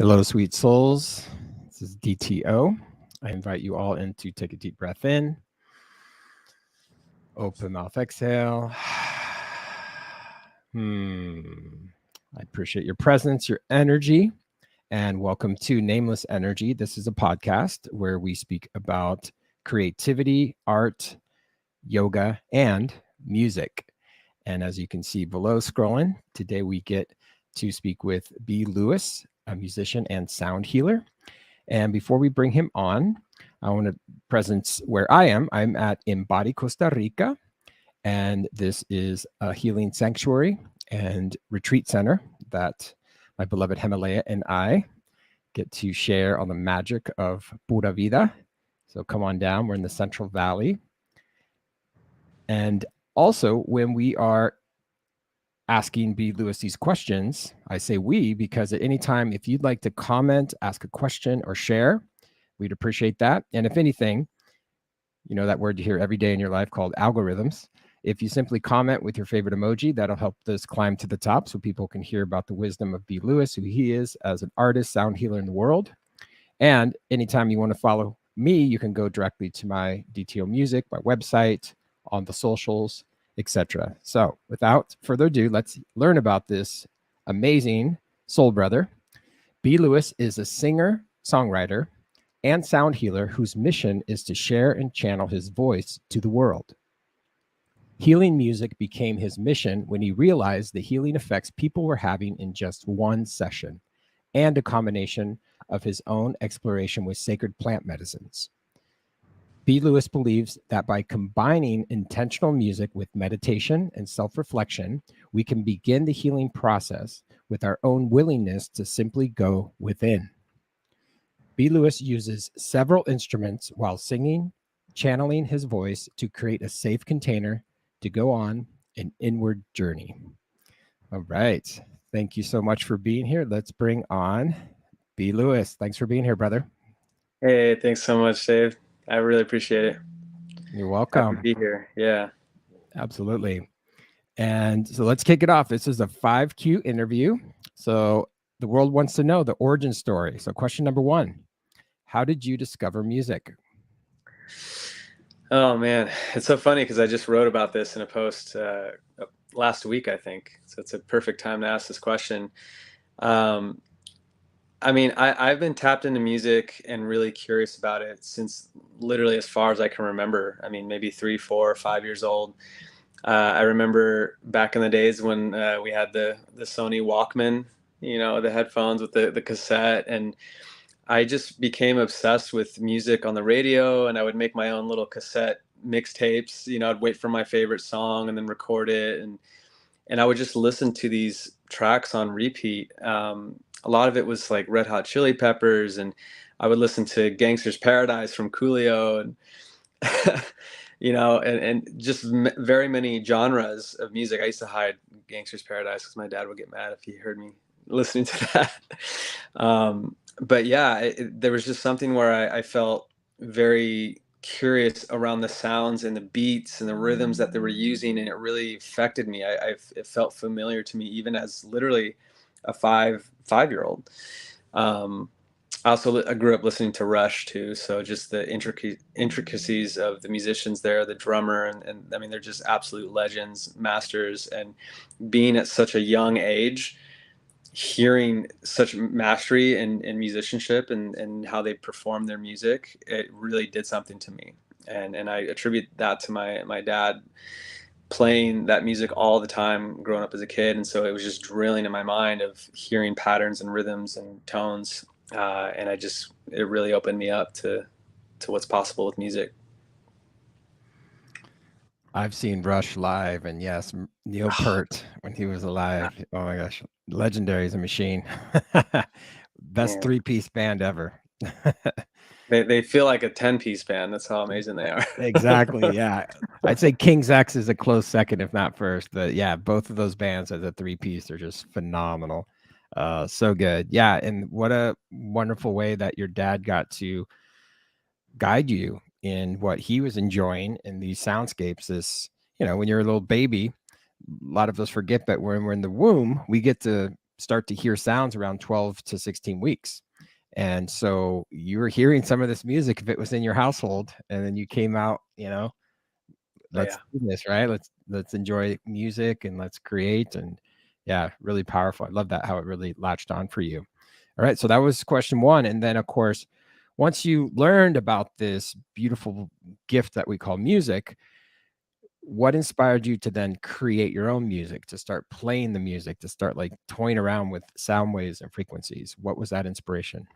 Hello, sweet souls. This is DTO. I invite you all in to take a deep breath in, open mouth exhale. I appreciate your presence, your energy, and welcome to Nameless Energy. This is a podcast where we speak about creativity, art, yoga, and music. And as you can see below scrolling, today we get to speak with B. Lewis, a musician and sound healer. And before we bring him on, I want to presence where I am. I'm at Embody, Costa Rica, and this is a healing sanctuary and retreat center that my beloved Himalaya and I get to share on the magic of Pura Vida. So come on down. We're in the Central Valley. And also, when we are asking B. Lewis these questions, I say we because at any time, if you'd like to comment, ask a question, or share, we'd appreciate that. And if anything, you know that word you hear every day in your life called algorithms. If you simply comment with your favorite emoji, that'll help this climb to the top so people can hear about the wisdom of B. Lewis, who he is as an artist, sound healer in the world. And anytime you want to follow me, you can go directly to my DTO music, my website, on the socials, etc. So without further ado, let's learn about this amazing soul brother. B. Lewis is a singer, songwriter, and sound healer whose mission is to share and channel his voice to the world. Healing music became his mission when he realized the healing effects people were having in just one session, and a combination of his own exploration with sacred plant medicines. B. Lewis believes that by combining intentional music with meditation and self-reflection, we can begin the healing process with our own willingness to simply go within. B. Lewis uses several instruments while singing, channeling his voice to create a safe container to go on an inward journey. All right. Thank you so much for being here. Let's bring on B. Lewis. Thanks for being here, brother. Hey, thanks so much, Dave. I really appreciate it. You're Happy welcome. to be here. Yeah. Absolutely. And so let's kick it off. This is a 5Q interview. So the world wants to know the origin story. So question number one, how did you discover music? Oh, man. It's so funny because I just wrote about this in a post last week, I think. So it's a perfect time to ask this question. I've been tapped into music and really curious about it since literally as far as I can remember. I mean, maybe 3, 4, 5 years old. I remember back in the days when we had the Sony Walkman, the headphones with the cassette, and I just became obsessed with music on the radio, and I would make my own little cassette mixtapes. I'd wait for my favorite song and then record it, and I would just listen to these tracks on repeat. A lot of it was like Red Hot Chili Peppers, and I would listen to Gangster's Paradise from Coolio, and and just very many genres of music. I used to hide Gangster's Paradise because my dad would get mad if he heard me listening to that. But yeah, there was just something where I felt very curious around the sounds and the beats and the rhythms that they were using, and it really affected me. It felt familiar to me even as literally a five-year-old. I grew up listening to Rush too, so just the intricacies of the musicians there, the drummer, and I mean, they're just absolute legends, masters, and being at such a young age, hearing such mastery in musicianship and how they perform their music, it really did something to me. And I attribute that to my dad playing that music all the time growing up as a kid. And so it was just drilling in my mind of hearing patterns and rhythms and tones. And it really opened me up to what's possible with music. I've seen Rush live, and yes, Neil Peart when he was alive. Oh my gosh, legendary as a machine. Best Yeah. three-piece band ever. They feel like a 10-piece band. That's how amazing they are. Exactly. Yeah. I'd say King's X is a close second, if not first. But yeah, both of those bands as a three-piece are just phenomenal. So good. Yeah. And what a wonderful way that your dad got to guide you in what he was enjoying in these soundscapes. When you're a little baby, a lot of us forget that when we're in the womb, we get to start to hear sounds around 12 to 16 weeks. And so you were hearing some of this music if it was in your household, and then you came out, Oh, let's yeah. do this, right? Let's enjoy music and let's create. And yeah, really powerful. I love that, how it really latched on for you. All right, so that was question one. And then of course, once you learned about this beautiful gift that we call music, what inspired you to then create your own music, to start playing the music, to start like toying around with sound waves and frequencies? What was that inspiration?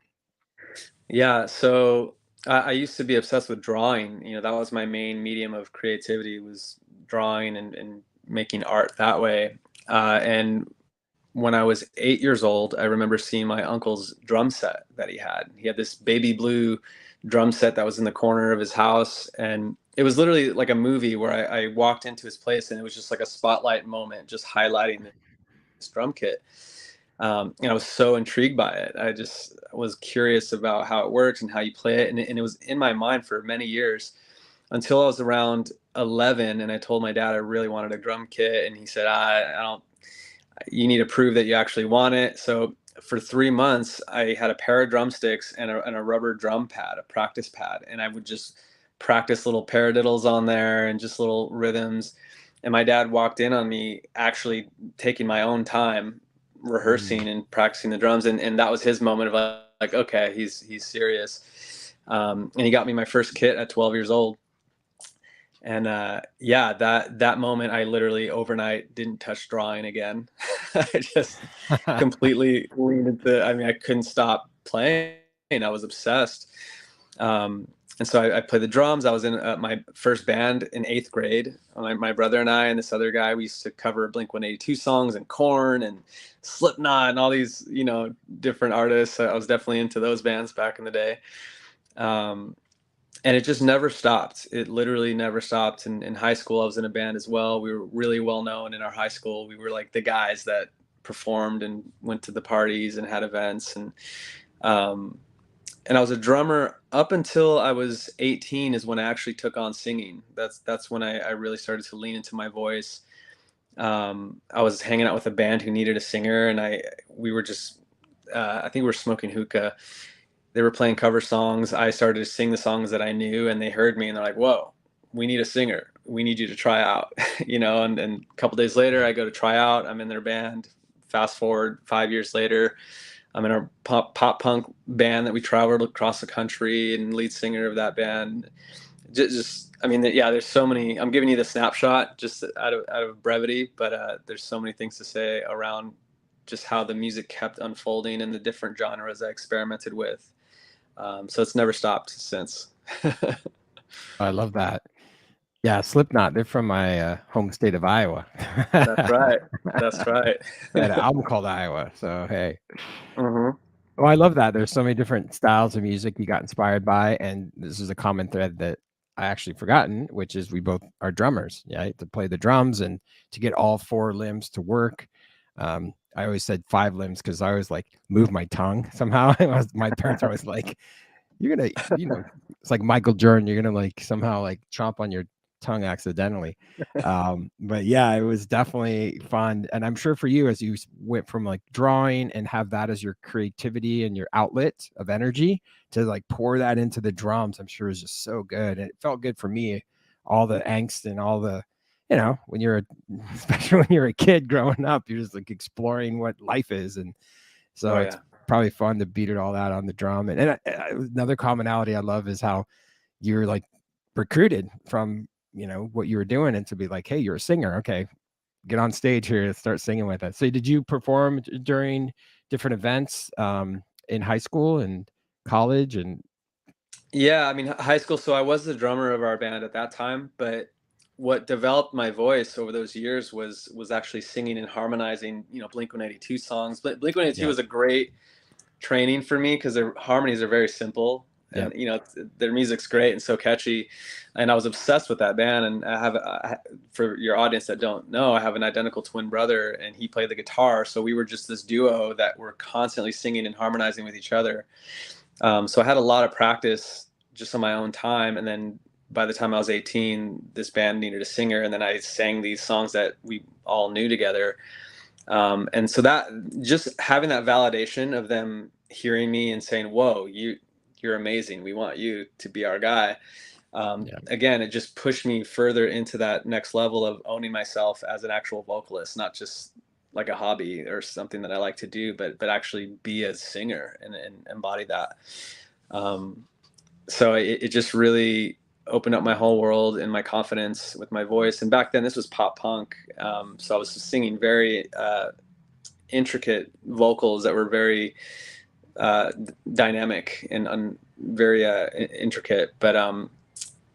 Yeah, so I used to be obsessed with drawing. That was my main medium of creativity, was drawing and making art that way. And when I was 8 years old, I remember seeing my uncle's drum set that he had. He had this baby blue drum set that was in the corner of his house. And it was literally like a movie where I walked into his place and it was just like a spotlight moment, just highlighting this drum kit. And I was so intrigued by it. I just was curious about how it works and how you play it. And it was in my mind for many years until I was around 11. And I told my dad I really wanted a drum kit. And he said, I don't, you need to prove that you actually want it. So for 3 months, I had a pair of drumsticks and a rubber drum pad, a practice pad. And I would just practice little paradiddles on there and just little rhythms. And my dad walked in on me actually taking my own time Mm. rehearsing and practicing the drums. And that was his moment of like, okay, he's serious. And he got me my first kit at 12 years old. And yeah, that moment, I literally overnight didn't touch drawing again. I just completely leaned into. I mean, I couldn't stop playing. I was obsessed. And so I played the drums. I was in my first band in 8th grade. My brother and I and this other guy, we used to cover Blink-182 songs and Korn and Slipknot and all these, different artists. I was definitely into those bands back in the day. Um, and it just never stopped. It literally never stopped. And in high school, I was in a band as well. We were really well known in our high school. We were like the guys that performed and went to the parties and had events. Um, and I was a drummer up until I was 18 is when I actually took on singing. That's when I really started to lean into my voice. I was hanging out with a band who needed a singer, and we were just I think we were smoking hookah. They were playing cover songs. I started to sing the songs that I knew, and they heard me, and they're like, "Whoa, we need a singer. We need you to try out." And a couple days later, I go to try out. I'm in their band. Fast forward 5 years later, I'm in our pop punk band that we traveled across the country, and lead singer of that band. I mean, yeah, there's so many. I'm giving you the snapshot just out of brevity, but there's so many things to say around just how the music kept unfolding and the different genres I experimented with. So it's never stopped since. I love that. Yeah, Slipknot, they're from my home state of Iowa. That's right. That's right. They had an album called Iowa. So, hey. Hmm. Well, I love that. There's so many different styles of music you got inspired by. And this is a common thread that I actually forgotten, which is we both are drummers, right? To play the drums and to get all four limbs to work. I always said 5 limbs because I always like move my tongue somehow. My parents are always like, you're gonna, it's like Michael Jordan, you're gonna like somehow like chomp on your tongue accidentally. But yeah, it was definitely fun. And I'm sure for you, as you went from like drawing and have that as your creativity and your outlet of energy to like pour that into the drums, I'm sure is just so good. And it felt good for me, all the angst and all the, when especially when you're a kid growing up, you're just like exploring what life is. And so Oh it's yeah. probably fun to beat it all out on the drum. And another commonality I love is how you're like recruited from, what you were doing, and to be like, hey, you're a singer. Okay, get on stage here and start singing with us. So did you perform during different events in high school and college? And Yeah, I mean, high school. So I was the drummer of our band at that time, but what developed my voice over those years was actually singing and harmonizing, Blink-182 songs. But Blink-182 yeah, was a great training for me because their harmonies are very simple, yep. and their music's great and so catchy. And I was obsessed with that band. And for your audience that don't know, I have an identical twin brother, and he played the guitar. So we were just this duo that were constantly singing and harmonizing with each other. So I had a lot of practice just on my own time. And then by the time I was 18, this band needed a singer, and then I sang these songs that we all knew together. And so that, just having that validation of them hearing me and saying, whoa, you're amazing, we want you to be our guy. Yeah. Again, it just pushed me further into that next level of owning myself as an actual vocalist, not just like a hobby or something that I like to do, but actually be a singer and embody that. So it just really opened up my whole world and my confidence with my voice. And back then, this was pop punk, so I was singing very intricate vocals that were very dynamic and very intricate. But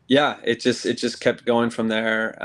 yeah, it just kept going from there.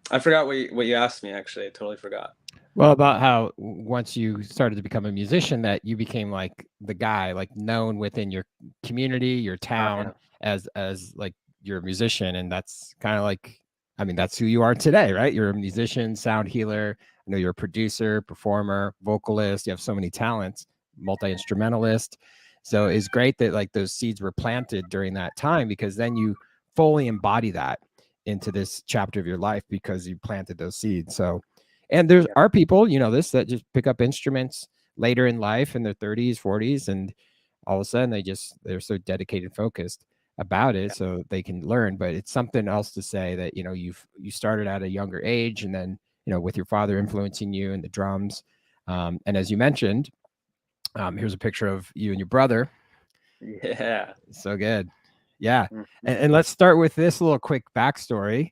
I forgot what you asked me. Actually, I totally forgot. Well, about how once you started to become a musician, that you became like the guy, like known within your community, your town, Yeah, as like you're a musician, and that's kind of like, I mean, that's who you are today, right? You're a musician, sound healer. I know you're a producer, performer, vocalist. You have so many talents, multi instrumentalist. So it's great that like those seeds were planted during that time, because then you fully embody that into this chapter of your life because you planted those seeds. So, and there yeah, are people, you know, this that just pick up instruments later in life in their 30s, 40s, and all of a sudden they're so dedicated, focused about it, yeah, so they can learn. But it's something else to say that, you know, you started at a younger age, and then, you know, with your father influencing you and the drums. And as you mentioned, here's a picture of you and your brother. yeah. So good. Yeah. Mhm. And let's start with this little quick backstory.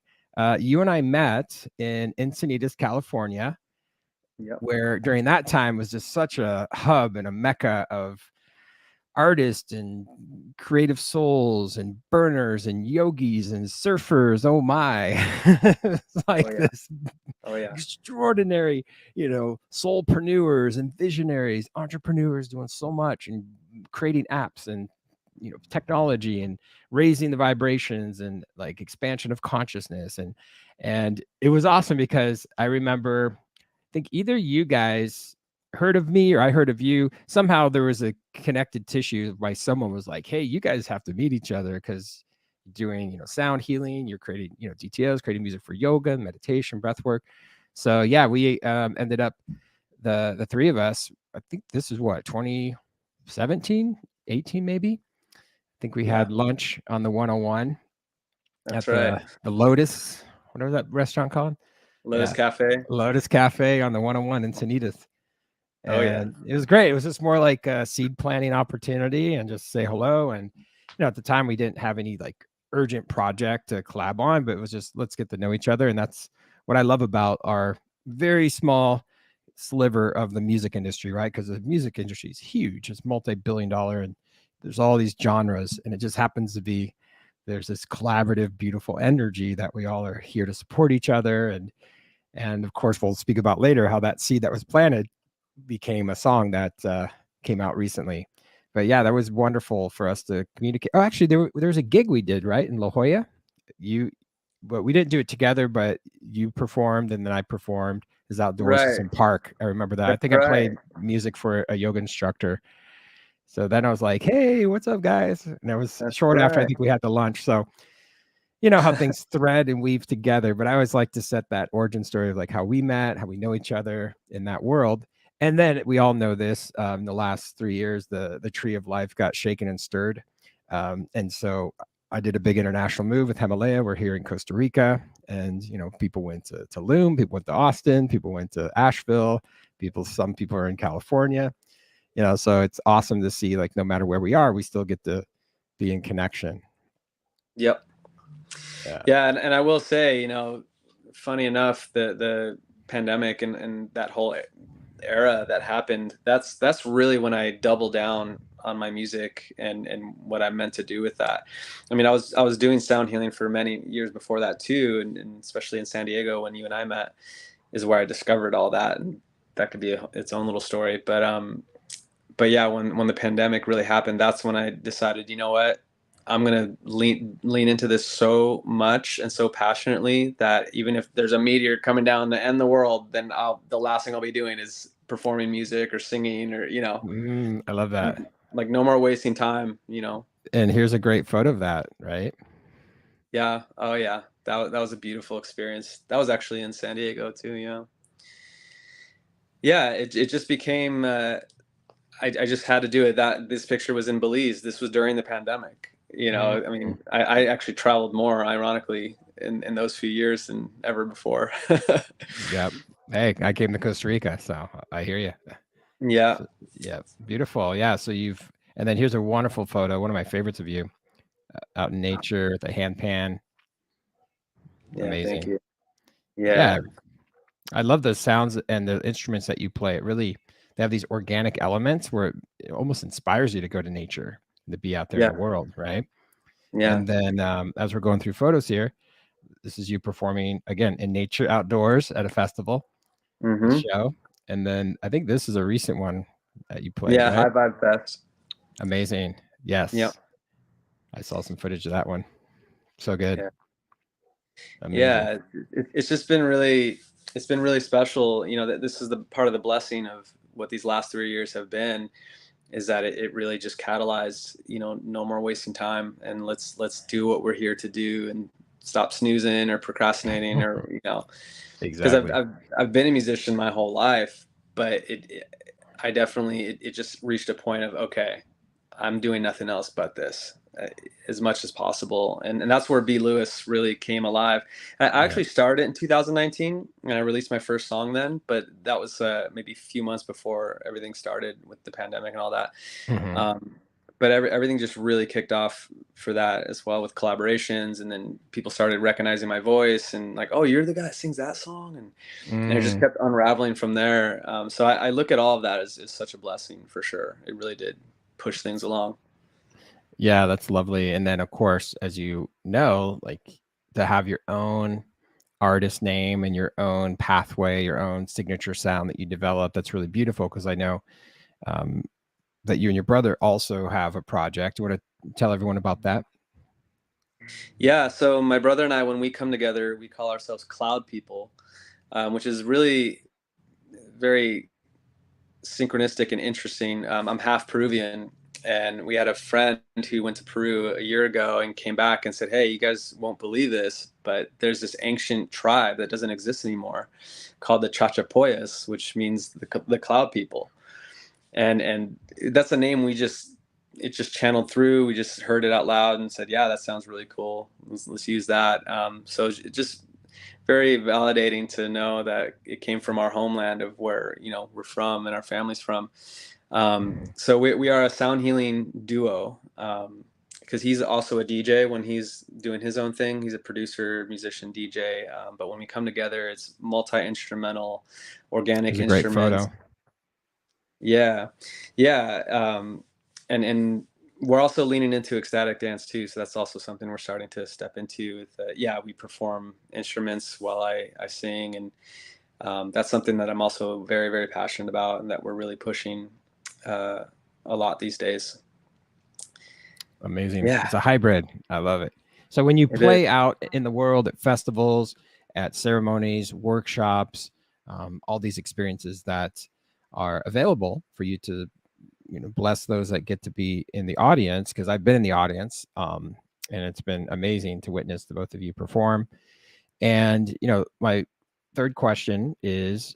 You and I met in Encinitas, California, Yep. where during that time was just such a hub and a mecca of artists and creative souls and burners and yogis and surfers. Oh my. It's Oh like yeah. this Oh yeah. extraordinary, you know, soulpreneurs and visionaries, entrepreneurs doing so much and creating apps and, you know, technology and raising the vibrations and like expansion of consciousness. And it was awesome because I remember, I think either you guys heard of me or I heard of you. Somehow there was a connected tissue by someone was like, hey, you guys have to meet each other because doing, you know, sound healing, you're creating, you know, DTOs, creating music for yoga, meditation, breath work. So yeah, we ended up, the three of us, I think this is what, 2017, 18 maybe. I think we Yeah. had lunch on the 101 That's at right. the Lotus, whatever that restaurant called. Lotus Yeah. Cafe. Lotus Cafe on the 101 in Sanitas. Oh yeah. And it was great. It was just more like a seed planting opportunity and just say hello. And, you know, at the time we didn't have any like urgent project to collab on, but it was just, let's get to know each other. And that's what I love about our very small sliver of the music industry, right? Because the music industry is huge. It's multi-billion dollar, and there's all these genres, and it just happens to be, there's this collaborative, beautiful energy that we all are here to support each other. And of course, we'll speak about later how that seed that was planted became a song that came out recently. But yeah, that was wonderful for us to communicate. Oh, actually, there was a gig we did right in La Jolla. You, but we didn't do it together. But you performed, and then I performed. It was outdoors in Right. some park. I remember that. I That's think I right. played music for a yoga instructor. So then I was like, "Hey, what's up, guys?" And that was That's short after I right. think we had the lunch. So you know how things thread and weave together, but I always like to set that origin story of like how we met, how we know each other in that world. And then we all know this, the last 3 years, the tree of life got shaken and stirred. And so I did a big international move with Himalaya. We're here in Costa Rica, and you know, people went to Tulum, people went to Austin, people went to Asheville, some people are in California, you know, so it's awesome to see like no matter where we are, we still get to be in connection. Yep. Yeah. Yeah, and I will say, funny enough, the pandemic and that whole era that happened, that's really when I doubled down on my music and what I meant to do with that. I mean, I was doing sound healing for many years before that too, and especially in San Diego when you and I met is where I discovered all that, and that could be its own little story. But yeah, when the pandemic really happened, that's when I decided, you know what, I'm gonna lean into this so much and so passionately that even if there's a meteor coming down to end the world, then the last thing I'll be doing is performing music or singing or I love that. like no more wasting time. And here's a great photo of that, right? Yeah. Oh yeah. That was a beautiful experience. That was actually in San Diego too. Yeah. Yeah, it just became, I just had to do it. This picture was in Belize. This was during the pandemic. Mm. I mean, I actually traveled more, ironically, in those few years than ever before. Yeah. Hey, I came to Costa Rica, so I hear you. Yeah, So, yeah, beautiful. Yeah, so and then here's a wonderful photo, one of my favorites of you, out in nature, the hand pan. yeah, thank Amazing. you. Yeah, Yeah, I love the sounds and the instruments that you play. They have these organic elements where it almost inspires you to go to nature and to be out there in yeah, the world, right? yeah. And then as we're going through photos here, this is you performing again in nature outdoors at a festival, a Mm-hmm. show. And then I think this is a recent one that you played, Yeah, right? High Vibe Fest. Amazing. Yep. Yes. I saw some footage of that one. So good. Yeah. Amazing. Yeah, it's just been really, it's been really special. That this is the part of the blessing of what these last 3 years have been, is that it really just catalyzed, no more wasting time, and let's do what we're here to do, and stop snoozing or procrastinating, or because I've, Exactly. I've I've been a musician my whole life, but I definitely, it just reached a point of, okay, I'm doing nothing else but this, as much as possible, and that's where B. Lewis really came alive. I Yeah. actually started in 2019, and I released my first song then, but that was maybe a few months before everything started with the pandemic and all that. Hmm. Um, but everything just really kicked off for that as well, with collaborations, and then people started recognizing my voice and like, oh, you're the guy that sings that song, and it just Mm. kept unraveling from there. So I look at all of that as such a blessing, for sure. It really did push things along. Yeah, that's lovely. And then, of course, as you know, like to have your own artist name and your own pathway, your own signature sound that you develop, that's really beautiful because I know um, that you and your brother also have a project. You want to tell everyone about that? Yeah, so my brother and I, when we come together, we call ourselves Cloud People, which is really very synchronistic and interesting. I'm half Peruvian, and we had a friend who went to Peru a year ago and came back and said, "Hey, you guys won't believe this, but there's this ancient tribe that doesn't exist anymore, called the Chachapoyas, which means the Cloud People." And that's a name it just channeled through. We just heard it out loud and said, "Yeah, that sounds really cool. Let's use that." So it just very validating to know that it came from our homeland of where we're from and our family's from. So we are a sound healing duo, because he's also a DJ when he's doing his own thing. He's a producer, musician, DJ. But when we come together, it's multi instrumental, organic It's a great instruments. photo. Yeah, yeah, and we're also leaning into ecstatic dance too. So that's also something we're starting to step into. With yeah, we perform instruments while I sing, and that's something that I'm also very very passionate about, and that we're really pushing uh, a lot these days. Amazing. Yeah, It's a hybrid. I love it. So when you it is. play out in the world at festivals, at ceremonies, workshops, all these experiences that are available for you to, bless those that get to be in the audience, because I've been in the audience, and it's been amazing to witness the both of you perform. And my third question is,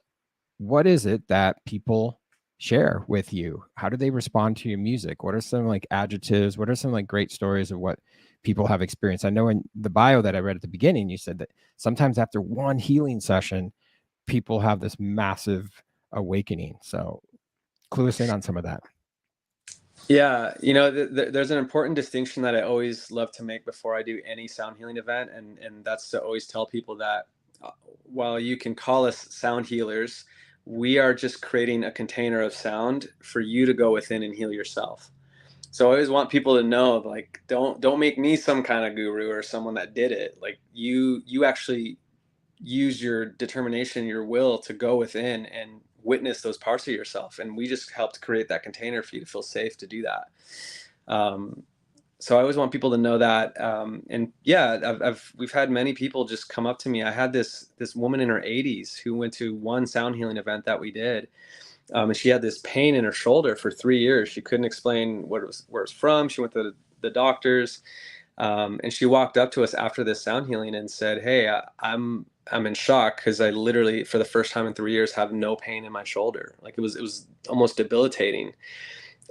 what is it that people share with you? How do they respond to your music? What are some like adjectives? What are some like great stories of what people have experienced? I know in the bio that I read at the beginning, you said that sometimes after one healing session, people have this massive awakening. So clue us in on some of that. Yeah, there's an important distinction that I always love to make before I do any sound healing event, and that's to always tell people that while you can call us sound healers, we are just creating a container of sound for you to go within and heal yourself. So I always want people to know, like, don't make me some kind of guru or someone that did it. Like, you actually use your determination, your will to go within and witness those parts of yourself. And we just helped create that container for you to feel safe to do that. Um, so I always want people to know that. And yeah, we've had many people just come up to me. I had this woman in her 80s who went to one sound healing event that we did, and she had this pain in her shoulder for 3 years. She couldn't explain where it was from. She went to the doctors. And she walked up to us after this sound healing and said, "Hey, I'm in shock because I literally, for the first time in 3 years, have no pain in my shoulder. Like it was almost debilitating."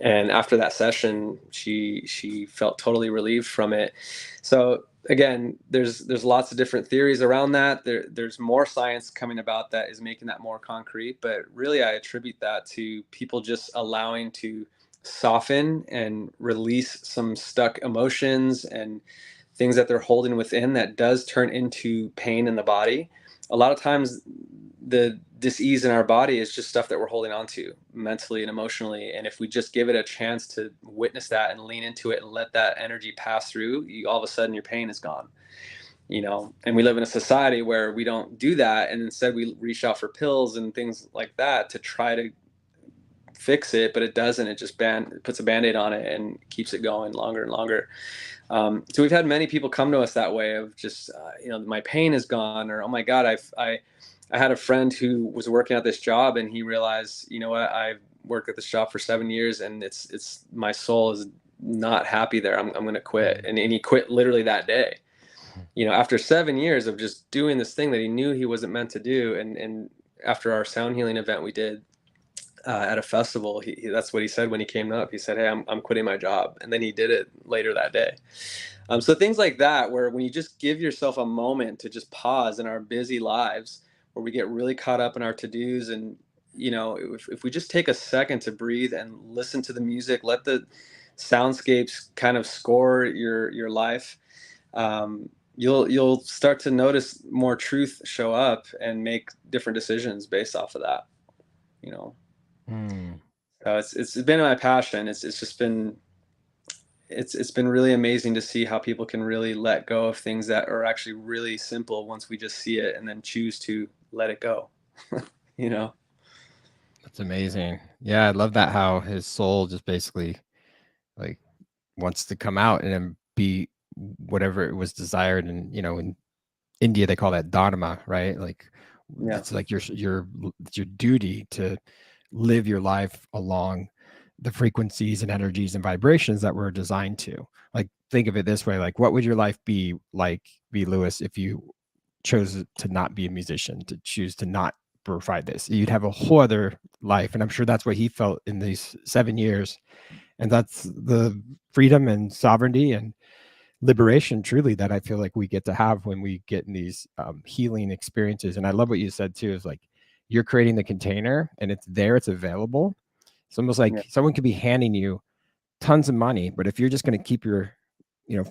And after that session, she felt totally relieved from it. So again, there's lots of different theories around that. There's more science coming about that is making that more concrete. But really, I attribute that to people just allowing to soften and release some stuck emotions and things that they're holding within that does turn into pain in the body. A lot of times the dis-ease in our body is just stuff that we're holding on to mentally and emotionally, and if we just give it a chance to witness that and lean into it and let that energy pass through, all of a sudden your pain is gone. And we live in a society where we don't do that, and instead we reach out for pills and things like that to try to fix it, but it doesn't. It just puts a band-aid on it and keeps it going longer and longer. So we've had many people come to us that way of just, my pain is gone, or, oh my God, I had a friend who was working at this job and he realized, you know what, I've worked at this job for 7 years and it's my soul is not happy there. I'm going to quit. And he quit literally that day, after 7 years of just doing this thing that he knew he wasn't meant to do. And after our sound healing event we did, at a festival, that's what he said when he came up. He said, "Hey, I'm quitting my job," and then he did it later that day. So things like that, where when you just give yourself a moment to just pause in our busy lives, where we get really caught up in our to-dos, and if we just take a second to breathe and listen to the music, let the soundscapes kind of score your life, you'll start to notice more truth show up and make different decisions based off of that. You know. Mm. It's been my passion. It's been really amazing to see how people can really let go of things that are actually really simple once we just see it and then choose to let it go. you know? That's amazing. Yeah, I love that how his soul just basically like wants to come out and then be whatever it was desired. And in India they call that dharma, right? Like Yeah. it's like it's your duty to live your life along the frequencies and energies and vibrations that we're designed to. Like think of it this way, like what would your life be like, B. Lewis, if you chose to not be a musician, to choose to not provide this? You'd have a whole other life. And I'm sure that's what he felt in these 7 years. And that's the freedom and sovereignty and liberation truly that I feel like we get to have when we get in these healing experiences. And I love what you said too, is like you're creating the container and it's there, it's available. It's almost Yeah. like someone could be handing you tons of money, but if you're just going to keep your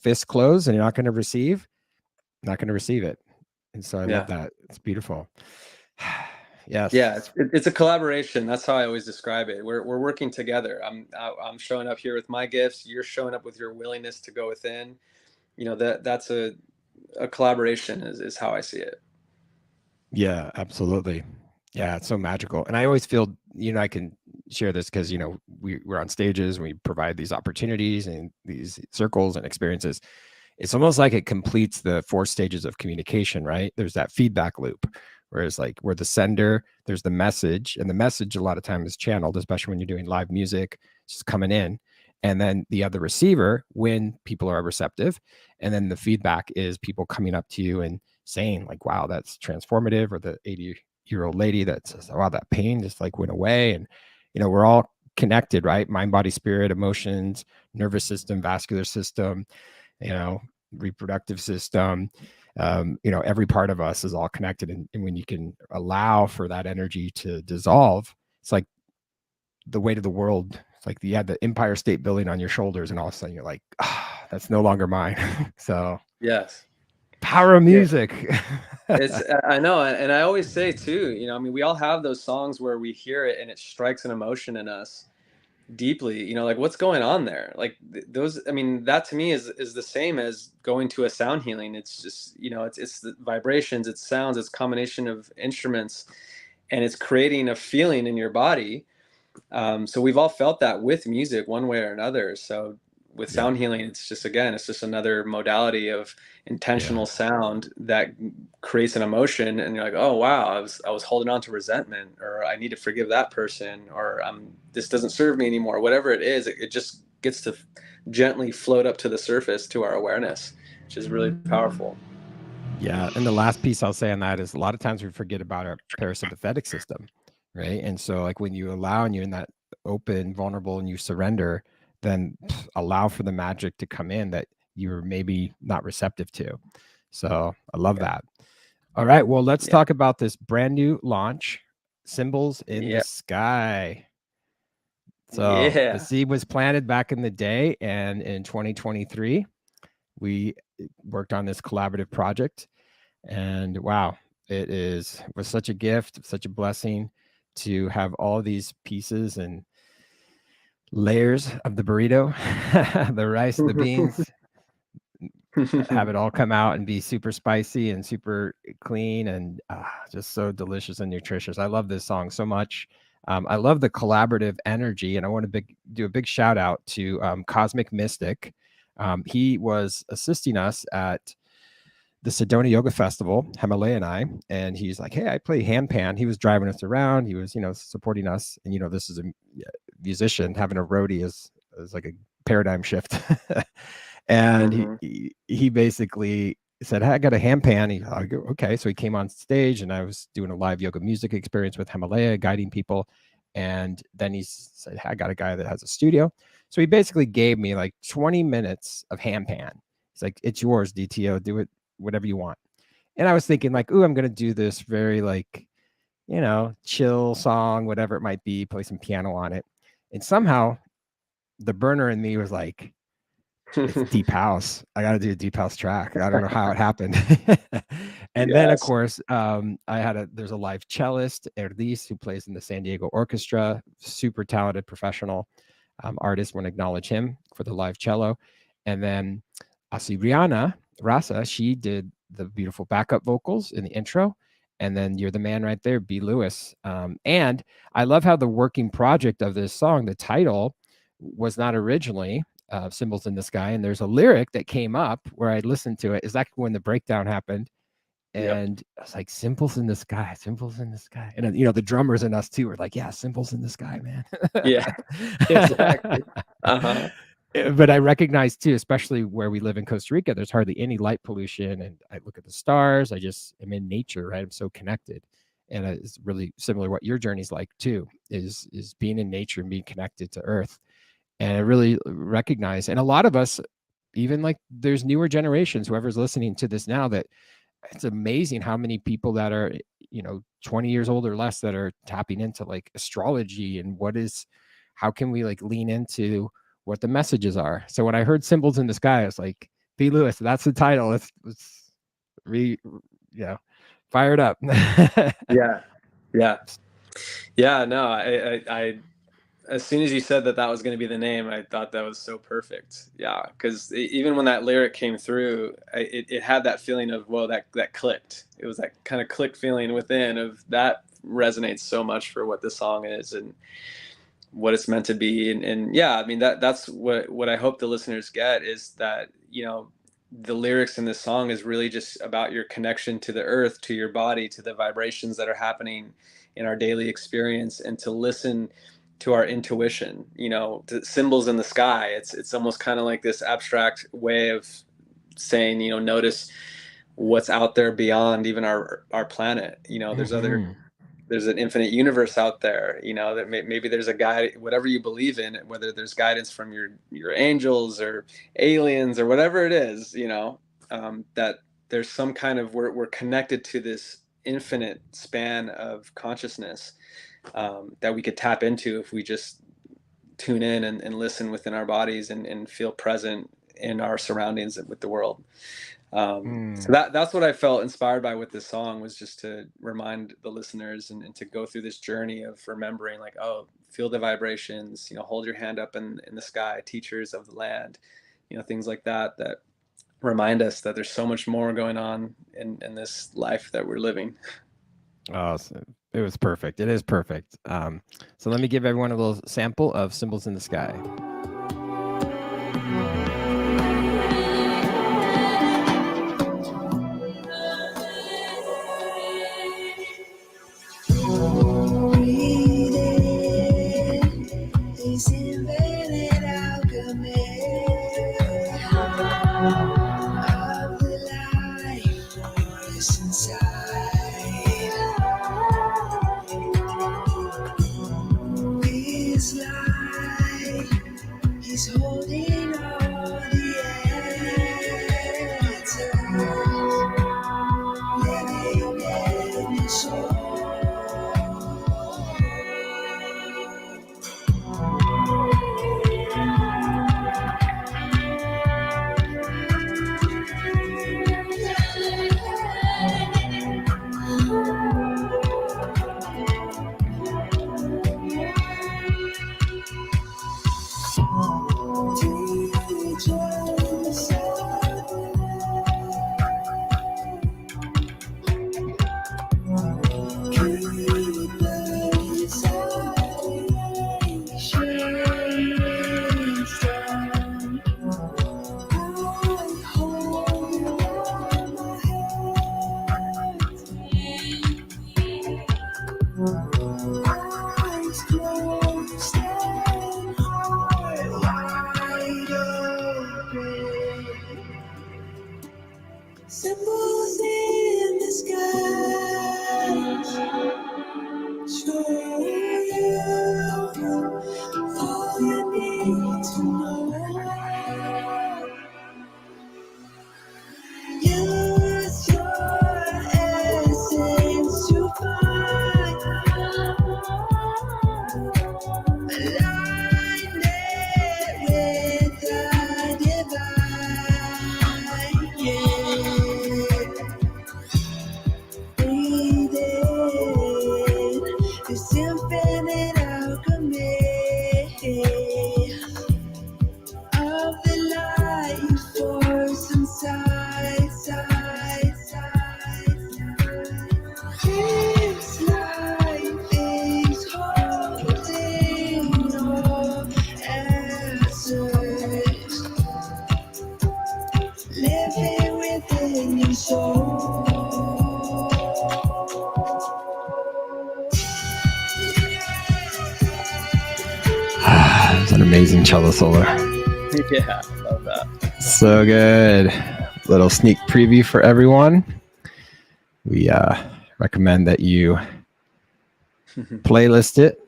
fist closed and you're not going to receive, not going to receive it. And so I love Yeah. that. It's beautiful. Yes. Yeah. It's a collaboration. That's how I always describe it. We're working together. I'm showing up here with my gifts. You're showing up with your willingness to go within. That's a collaboration is how I see it. Yeah, absolutely. Yeah, it's so magical. And I always feel, I can share this because, we're on stages, we provide these opportunities and these circles and experiences. It's almost like it completes the 4 stages of communication, right? There's that feedback loop, whereas like we're the sender, there's the message, and the message a lot of times is channeled, especially when you're doing live music, just coming in. And then the other receiver, when people are receptive, and then the feedback is people coming up to you and saying like, wow, that's transformative, or the 80-year-old lady that says, wow, that pain just like went away. And we're all connected, right? Mind, body, spirit, emotions, nervous system, vascular system, reproductive system. Every part of us is all connected. And when you can allow for that energy to dissolve, it's like the weight of the world. It's like you had the Empire State Building on your shoulders, and all of a sudden you're like, that's no longer mine. So Yes. power of Yeah. music. I know, and I always say too, I mean, we all have those songs where we hear it and it strikes an emotion in us deeply. Like what's going on there? Like those. I mean, that to me is the same as going to a sound healing. It's just it's the vibrations, it's sounds, it's combination of instruments, and it's creating a feeling in your body. So we've all felt that with music one way or another. So with Yeah. sound healing, it's just another modality of Yeah. intentional sound that creates an emotion, and you're like, oh wow, I was holding on to resentment, or I need to forgive that person, or this doesn't serve me anymore. Whatever it is, it just gets to gently float up to the surface to our awareness, which is really powerful. Yeah. And the last piece I'll say on that is a lot of times we forget about our parasympathetic system, right? And so, like, when you allow and you're in that open, vulnerable, and you surrender, then allow for the magic to come in that you're maybe not receptive to. So I love that. All right. Well, let's talk about this brand new launch, Symbols in the Sky. So the seed was planted back in the day, and in 2023, we worked on this collaborative project. And wow, was such a gift, such a blessing to have all these pieces and layers of the burrito, the rice, the beans, have it all come out and be super spicy and super clean and just so delicious and nutritious. I love this song so much. I love the collaborative energy, and I want to do a big shout out to Cosmic Mystic. He was assisting us at the Sedona Yoga Festival, Himalaya and I, and he's like, "Hey, I play handpan." He was driving us around. He was, supporting us. And, this is a musician. Having a roadie is like a paradigm shift. And he basically said, "Hey, I got a handpan." I go, "Okay." So he came on stage, and I was doing a live yoga music experience with Himalaya, guiding people. And then he said, "Hey, I got a guy that has a studio." So he basically gave me like 20 minutes of handpan. He's like, "It's yours, DTO. Do it whatever you want." And I was thinking like, "Ooh, I'm going to do this very like, chill song, whatever it might be, play some piano on it." And somehow the burner in me was like, it's deep house. I got to do a deep house track. I don't know how it happened. And then of course, there's a live cellist, Erdis, who plays in the San Diego Orchestra, super talented professional artist. Want to acknowledge him for the live cello. And then Asiriana Rasa, she did the beautiful backup vocals in the intro. And then You're the Man right there, B. Lewis. And I love how the working project of this song, the title was not originally Symbols in the Sky. And there's a lyric that came up where I listened to it. Is that when the breakdown happened? And I was like, "Symbols in the sky, symbols in the sky." And the drummers and us too were like, "Yeah, symbols in the sky, man." Yeah, exactly. But I recognize too, especially where we live in Costa Rica, there's hardly any light pollution. And I look at the stars. I just am in nature, right? I'm so connected. And it's really similar what your journey's like too, is being in nature and being connected to Earth. And I really recognize, and a lot of us, even like there's newer generations, whoever's listening to this now, that it's amazing how many people that are 20 years old or less that are tapping into like astrology and how can we like lean into what the messages are. So when I heard Symbols in the Sky, I was like, B. Lewis, that's the title. Let's fire it up. No, I as soon as you said that was going to be the name, I thought that was so perfect. Yeah, because even when that lyric came through, it had that feeling of, whoa, that clicked. It was that kind of click feeling within of that resonates so much for what the song is and what it's meant to be. And yeah, I mean, that's what I hope the listeners get, is that, the lyrics in this song is really just about your connection to the earth, to your body, to the vibrations that are happening in our daily experience, and to listen to our intuition, to symbols in the sky. It's almost kind of like this abstract way of saying, notice what's out there beyond even our planet. There's an infinite universe out there, that maybe there's a guide, whatever you believe in, whether there's guidance from your angels or aliens or whatever it is, that there's some kind of, we're connected to this infinite span of consciousness, that we could tap into if we just tune in and listen within our bodies and feel present in our surroundings with the world. So that's what I felt inspired by with this song, was just to remind the listeners and to go through this journey of remembering, like, oh, feel the vibrations, hold your hand up in the sky, teachers of the land, things like that remind us that there's so much more going on in this life that we're living. Oh, it was perfect. It is perfect. So let me give everyone a little sample of Symbols in the Sky. holding all the answers, living in your soul. Symbols in the skies show you all you need to know. Use your essence to find alignment with the divine. Yeah. Breathe in this infinite alchemy of the life force inside. This life is holding all answers, living within your soul. It's an amazing cello solo. Yeah, love that. So good. Little sneak preview for everyone. We recommend that you playlist it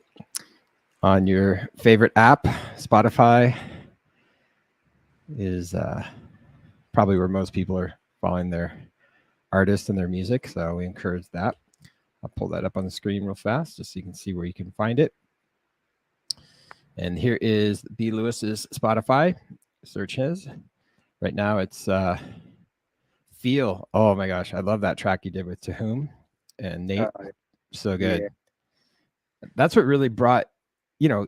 on your favorite app. Spotify is probably where most people are following their artists and their music, so we encourage that. I'll pull that up on the screen real fast just so you can see where you can find it. And here is B. Lewis's Spotify. Search his. Right now it's Feel. Oh my gosh, I love that track you did with To Whom and Nate. So good. Yeah. That's what really brought,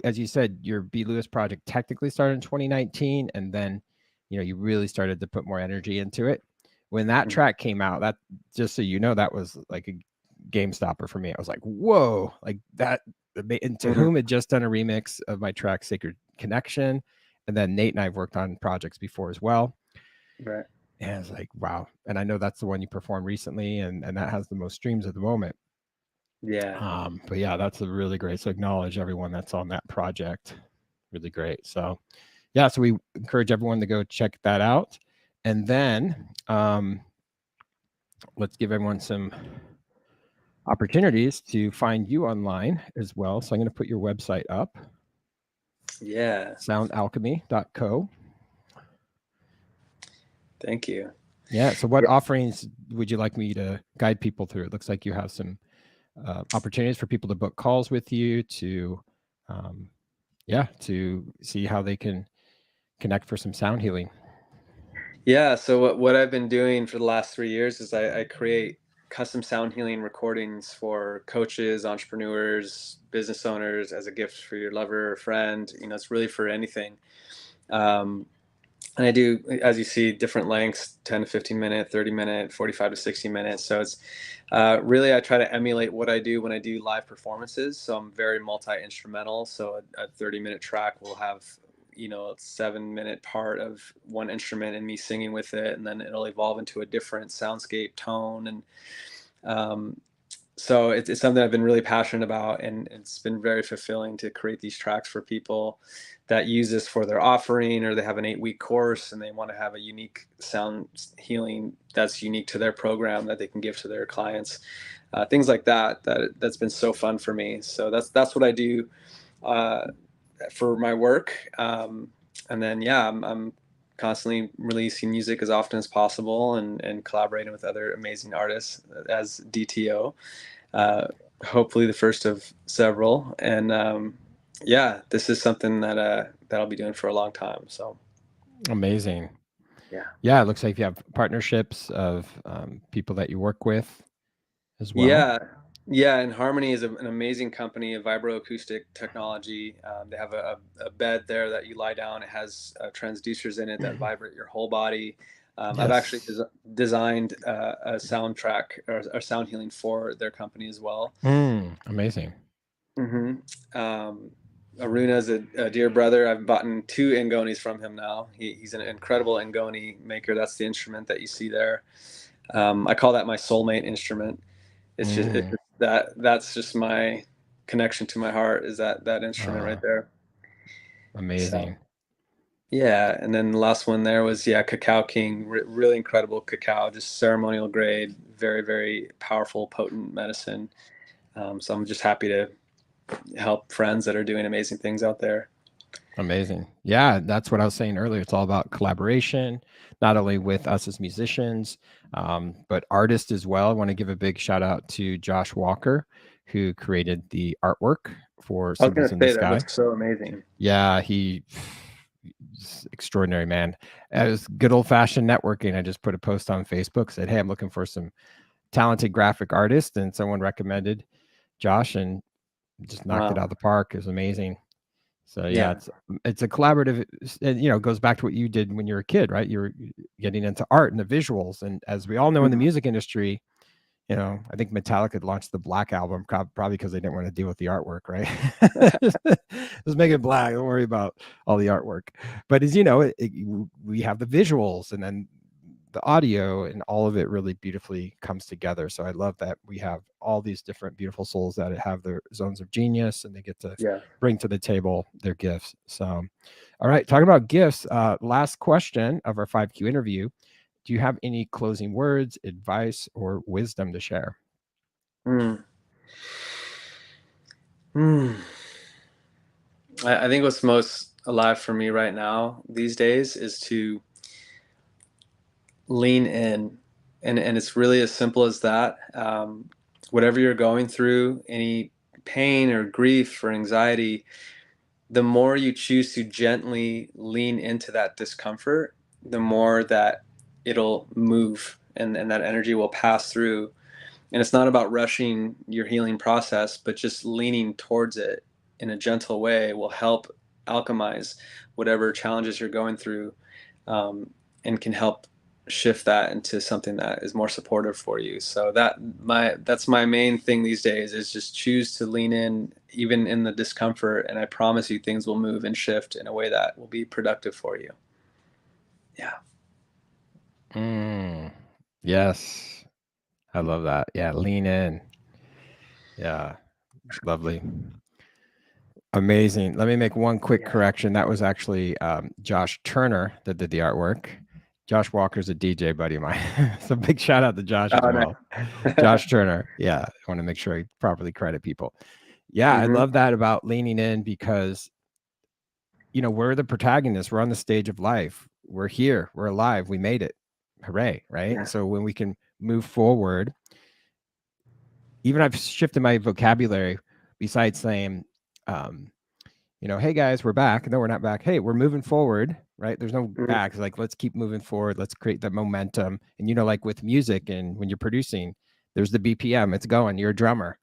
as you said, your B. Lewis project technically started in 2019, and then, you really started to put more energy into it. When that track came out, that, just so you know, that was like a game stopper for me. I was like, whoa, like that. And To Whom had just done a remix of my track Sacred Connection, and then Nate and I have worked on projects before as well. Right. And I was like, wow. And I know that's the one you performed recently, and that has the most streams at the moment. Yeah. But yeah, that's a really great. So acknowledge everyone that's on that project. Really great. So yeah, so we encourage everyone to go check that out. And then let's give everyone some opportunities to find you online as well. So I'm going to put your website up. Yeah. Soundalchemy.co. Thank you. Yeah. So what offerings would you like me to guide people through? It looks like you have some opportunities for people to book calls with you to see how they can connect for some sound healing. Yeah. So what I've been doing for the last 3 years is I create custom sound healing recordings for coaches, entrepreneurs, business owners as a gift for your lover or friend. It's really for anything. And I do, as you see, different lengths, 10 to 15 minute, 30 minute, 45 to 60 minutes. So it's really, I try to emulate what I do when I do live performances. So I'm very multi-instrumental. So a 30-minute track will have, a 7-minute part of one instrument and me singing with it. And then it'll evolve into a different soundscape tone. And so it's something I've been really passionate about, and it's been very fulfilling to create these tracks for people that use this for their offering, or they have an 8-week course and they want to have a unique sound healing that's unique to their program that they can give to their clients. Things like that's been so fun for me. So that's what I do for my work. And then, yeah, I'm constantly releasing music as often as possible and collaborating with other amazing artists as DTO. Hopefully the first of several. And yeah, this is something that I'll be doing for a long time. So Amazing. yeah. Yeah, it looks like you have partnerships of people that you work with as well. Yeah, and Harmony is an amazing company, a vibroacoustic technology. They have a bed there that you lie down. It has transducers in it that vibrate your whole body. I've actually Yes. designed a soundtrack or sound healing for their company as well. Amazing. Aruna's a dear brother. I've bought 2 Ngonis from him now. He's an incredible Ngoni maker. That's the instrument that you see there. I call that my soulmate instrument. It's just that's just my connection to my heart, is that instrument right there. Amazing. So, yeah, and then the last one there was Cacao King, really incredible cacao, just ceremonial grade, very, very powerful, potent medicine. So I'm just happy to help friends that are doing amazing things out there. Amazing. Yeah, that's what I was saying earlier. It's all about collaboration, not only with us as musicians, but artists as well. I want to give a big shout out to Josh Walker, who created the artwork for I was Symbols gonna in the say that Sky. looks so amazing. Yeah, he's extraordinary, man. It was good old fashioned networking. I just put a post on Facebook, said, "Hey, I'm looking for some talented graphic artists," and someone recommended Josh, and just knocked it out of the park. It was amazing. So yeah, it's a collaborative, and it goes back to what you did when you were a kid, right? You were getting into art and the visuals, and as we all know in the music industry, I think Metallica launched the Black album probably because they didn't want to deal with the artwork, right? Just make it black. Don't worry about all the artwork. But as you know, we have the visuals, and then the audio, and all of it really beautifully comes together. So I love that we have all these different beautiful souls that have their zones of genius, and they get to bring to the table their gifts. So, all right, talking about gifts, last question of our 5Q interview. Do you have any closing words, advice, or wisdom to share? I think what's most alive for me right now these days is to lean in, and it's really as simple as that. Whatever you're going through, any pain or grief or anxiety, the more you choose to gently lean into that discomfort, the more that it'll move, and that energy will pass through. And it's not about rushing your healing process, but just leaning towards it in a gentle way will help alchemize whatever challenges you're going through, and can help shift that into something that is more supportive for you. So that's my main thing these days, is just choose to lean in even in the discomfort, and I promise you things will move and shift in a way that will be productive for you. Yes, I love that. Yeah, lean in. Yeah, lovely. Amazing. Let me make one quick correction. That was actually Josh Turner that did the artwork. Josh Walker's a DJ buddy of mine. So big shout out to Josh as well. Josh Turner. Yeah, I want to make sure I properly credit people. Yeah, I love that about leaning in, because we're the protagonists. We're on the stage of life. We're here. We're alive. We made it. Hooray, right? Yeah. So when we can move forward, even I've shifted my vocabulary besides saying, hey guys, we're back. No, we're not back. Hey, we're moving forward, right? There's no back. It's like, let's keep moving forward. Let's create that momentum. And like with music, and when you're producing, there's the BPM. It's going. You're a drummer.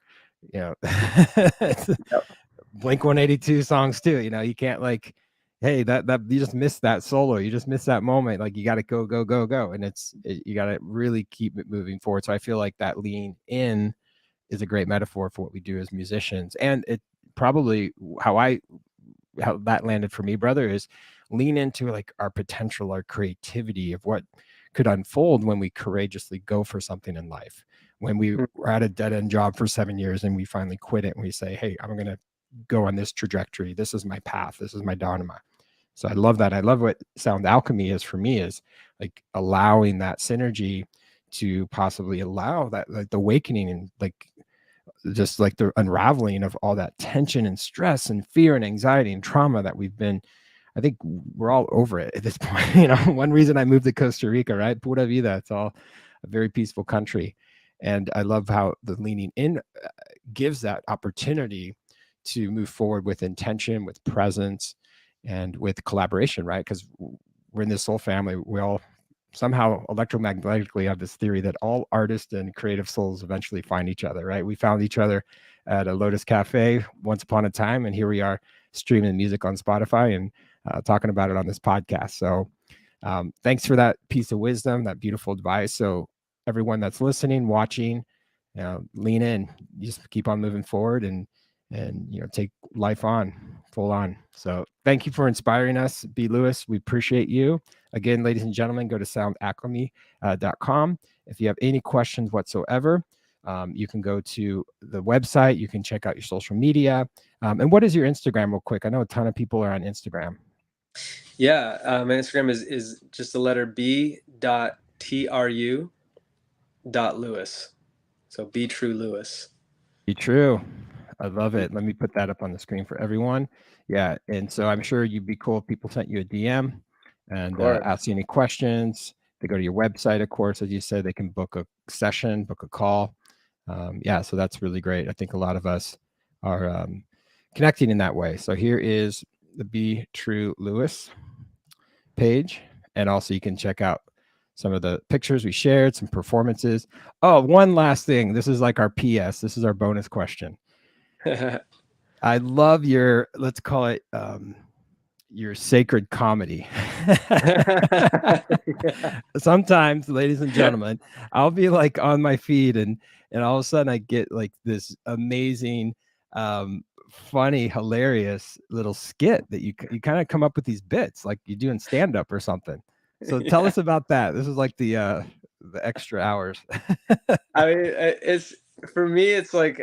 Blink 182 songs too. You can't hey, that you just missed that solo. You just missed that moment. Like, you got to go, go, go, go. And you got to really keep it moving forward. So I feel like that lean in is a great metaphor for what we do as musicians. And it probably how that landed for me, brother, is lean into our potential, our creativity of what could unfold when we courageously go for something in life. When we were at a dead-end job for 7 years and we finally quit it, and we say, hey, I'm going to go on this trajectory. This is my path. This is my dharma. So I love that. I love what sound alchemy is for me, is allowing that synergy to possibly allow that the awakening, and just the unraveling of all that tension and stress and fear and anxiety and trauma that we've been I think we're all over it at this point. One reason I moved to Costa Rica, right? Pura vida. It's all a very peaceful country. And I love how the leaning in gives that opportunity to move forward with intention, with presence, and with collaboration, right? Because we're in this soul family. We all somehow electromagnetically have this theory that all artists and creative souls eventually find each other, right? We found each other at a Lotus Cafe once upon a time, and here we are streaming music on Spotify and talking about it on this podcast. So thanks for that piece of wisdom, that beautiful advice. So everyone that's listening, watching, lean in, just keep on moving forward and take life on full on. So thank you for inspiring us, B. Lewis. We appreciate you. Again, ladies and gentlemen, go to soundalchemy.com. If you have any questions whatsoever, you can go to the website. You can check out your social media. And what is your Instagram real quick? I know a ton of people are on Instagram. Yeah. My Instagram is just the letter b.tru.lewis. So Be True Lewis. Be true. I love it. Let me put that up on the screen for everyone. Yeah. And so I'm sure you'd be cool if people sent you a DM and ask you any questions. They go to your website, of course, as you said, they can book a session, book a call. So that's really great. I think a lot of us are connecting in that way. So here is the Be True Lewis page. And also you can check out some of the pictures we shared, some performances. Oh, one last thing. This is like our PS. This is our bonus question. I love your, let's call it your sacred comedy. Sometimes, ladies and gentlemen, I'll be like on my feed and all of a sudden I get like this amazing, funny, hilarious little skit that you kind of come up with these bits like you do in stand-up or something. So tell us about that. This is like the extra hours. I mean, it's for me, it's like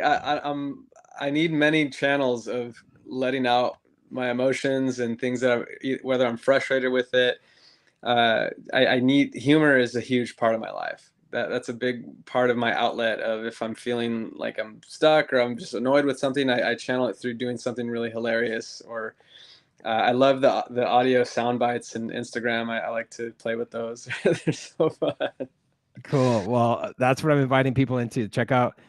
I need many channels of letting out my emotions and things that whether I'm frustrated with it. I need humor is a huge part of my life. That's a big part of my outlet of if I'm feeling like I'm stuck or I'm just annoyed with something, I channel it through doing something really hilarious. Or I love the audio sound bites and Instagram. I like to play with those. They're so fun. Cool. Well, that's what I'm inviting people into. Check out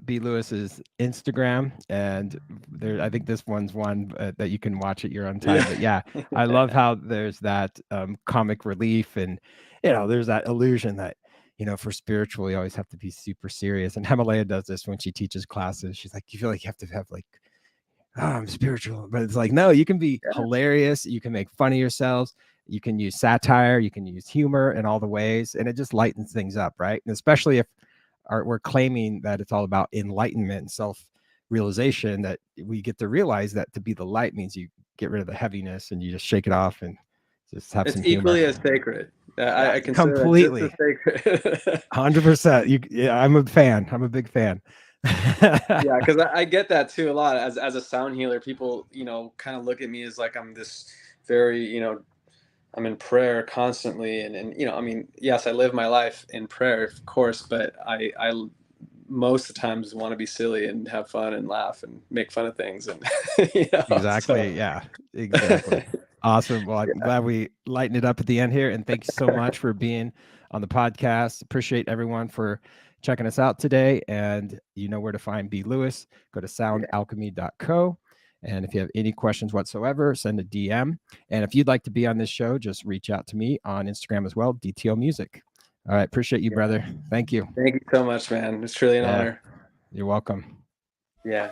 B. Lewis's Instagram, and there, I think this one's one that you can watch at your own time. But yeah, I love how there's that comic relief, and there's that illusion that for spiritual you always have to be super serious. And Himalaya does this when she teaches classes. She's like, you feel like you have to have like, oh, I'm spiritual, but it's like, no, you can be hilarious. You can make fun of yourselves. You can use satire. You can use humor in all the ways, and it just lightens things up, right? And especially if we're claiming that it's all about enlightenment and self-realization, that we get to realize that to be the light means you get rid of the heaviness and you just shake it off and just have some humor. It's equally as sacred. I consider completely it just as sacred. 100%. Yeah, I'm a fan. I'm a big fan. Yeah, because I get that too a lot as a sound healer. People, kind of look at me as like I'm this very, I'm in prayer constantly, and I mean, yes, I live my life in prayer, of course, but I most of the times want to be silly and have fun and laugh and make fun of things, and Exactly. So. Yeah, exactly. Awesome. Well, I'm glad we lightened it up at the end here, and thank you so much for being on the podcast. Appreciate everyone for checking us out today, and you know where to find B. Lewis. Go to soundalchemy.co. And if you have any questions whatsoever, send a DM. And if you'd like to be on this show, just reach out to me on Instagram as well, DTO Music. All right. Appreciate you, brother. Thank you. Thank you so much, man. It's truly an honor. You're welcome. Yeah.